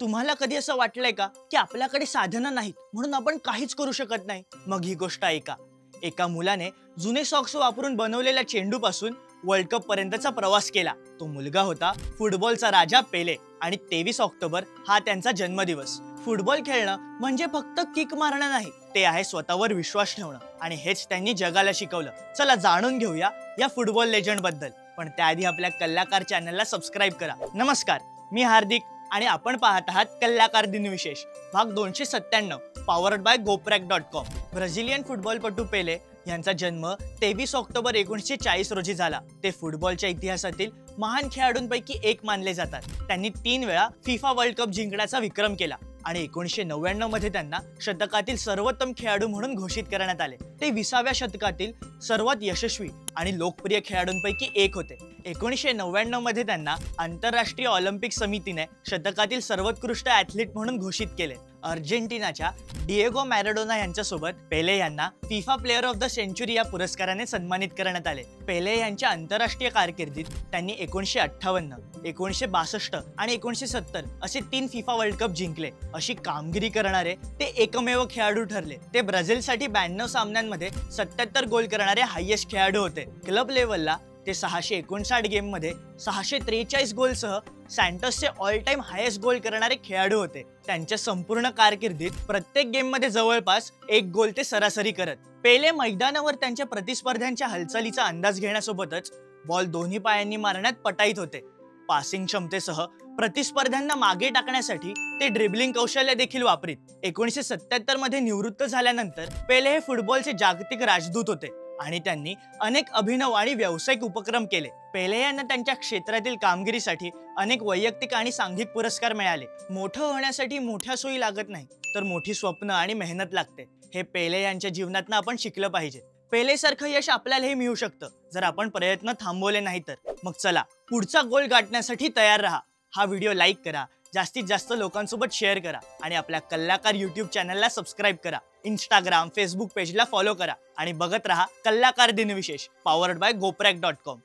तुम्हाला कधी असं वाटलंय का की आपल्याकडे साधनं नाहीत म्हणून आपण काहीच करू शकत नाही? मग ही गोष्ट ऐका. एका मुलाने जुने सॉक्स वापरून बनवलेल्या चेंडूपासून वर्ल्ड कप पर्यंतचा प्रवास केला. तो मुलगा होता फुटबॉलचा राजा पेले आणि 23 ऑक्टोबर हा त्यांचा जन्मदिवस. फुटबॉल खेळणं म्हणजे फक्त किक मारणं नाही, ते आहे स्वतःवर विश्वास ठेवणं आणि हेच त्यांनी जगाला शिकवलं. चला जाणून घेऊया या फुटबॉल लेजंड बद्दल. पण त्याआधी आपल्या कल्लाकार चॅनलला सबस्क्राईब करा. नमस्कार, मी हार्दिक आणि आपण पाहत आहात कल्लाकार दिनविशेष भाग 297, पॉवर्ड बाय GoPrack.com. ब्राझिलियन फुटबॉलपटू पेले यांचा जन्म 23 ऑक्टोबर 1940 रोजी झाला. ते फुटबॉलच्या इतिहासातील महान खेळाडूंपैकी एक मानले जातात. त्यांनी 3 वेळा फिफा वर्ल्ड कप जिंकण्याचा विक्रम केला आणि 1999 मध्ये त्यांना शतकातील सर्वोत्तम खेळाडू म्हणून घोषित करण्यात आले. ते 20व्या शतकातील सर्वात यशस्वी आणि लोकप्रिय खेळाडूंपैकी एक होते. 1999 मध्ये त्यांना आंतरराष्ट्रीय ऑलिम्पिक समितीने शतकातील सर्वोत्कृष्ट ॲथलीट म्हणून घोषित केले. अर्जेंटिनाच्या डिएगो मॅराडोना यांच्यासोबत पेले यांना FIFA player of the century या पुरस्काराने सन्मानित करण्यात आले. पेले यांच्या आंतरराष्ट्रीय कारकिर्दीत त्यांनी 1958, 1962 आणि 1970 असे 3 फिफा वर्ल्ड कप जिंकले. अशी कामगिरी करणारे ते एकमेव खेळाडू ठरले. ते ब्राझीलसाठी 92 सामन्यांमध्ये 77 गोल करणारे हायेस्ट खेळाडू होते. क्लब लेव्हलला ते 659 गेममध्ये 643 गोलसह सॅन्टोसचे ऑल टाइम हायेस्ट गोल करणारे खेळाडू होते. त्यांच्या संपूर्ण कारकिर्दीत प्रत्येक गेममध्ये जवळपास 1 गोल ते सरासरी करत. पेले मैदानावर त्यांच्या प्रतिस्पर्ध्यांच्या हालचालीचा अंदाज घेण्यासोबतच बॉल दोन्ही पायांनी मारण्यात पटाईत होते. पासिंग क्षमतेसह प्रतिस्पर्ध्यांना मागे टाकण्यासाठी ते ड्रिबलिंग कौशल्य देखील वापरीत. 1977 मध्ये निवृत्त झाल्यानंतर पेले हे फुटबॉलचे जागतिक राजदूत होते आणि त्यांनी अनेक अभिनव आणि व्यावसायिक उपक्रम केले. पेले यांना त्यांच्या क्षेत्रातील कामगिरीसाठी अनेक वैयक्तिक आणि सांघिक पुरस्कार मिळाले. मोठं होण्यासाठी मोठ्या सोयी लागत नाही, तर मोठी स्वप्न आणि मेहनत लागते. हे पेले यांच्या जीवनातनं आपण शिकलं पाहिजे. पेलेसारखं यश आपल्यालाही मिळू शकतं जर आपण प्रयत्न थांबवले नाही तर. मग चला पुढचा गोल गाठण्यासाठी तयार राहा. हा व्हिडिओ लाईक करा, जास्तीत जास्त लोकांसोबत शेअर करा आणि आपल्या कल्लाकार यूट्यूब चॅनलला सबस्क्राईब करा. इंस्टाग्राम, फेसबुक पेजला फॉलो करा आणि बघत राहा कल्लाकार दिनविशेष, पॉवर्ड बाय GoPrack.com.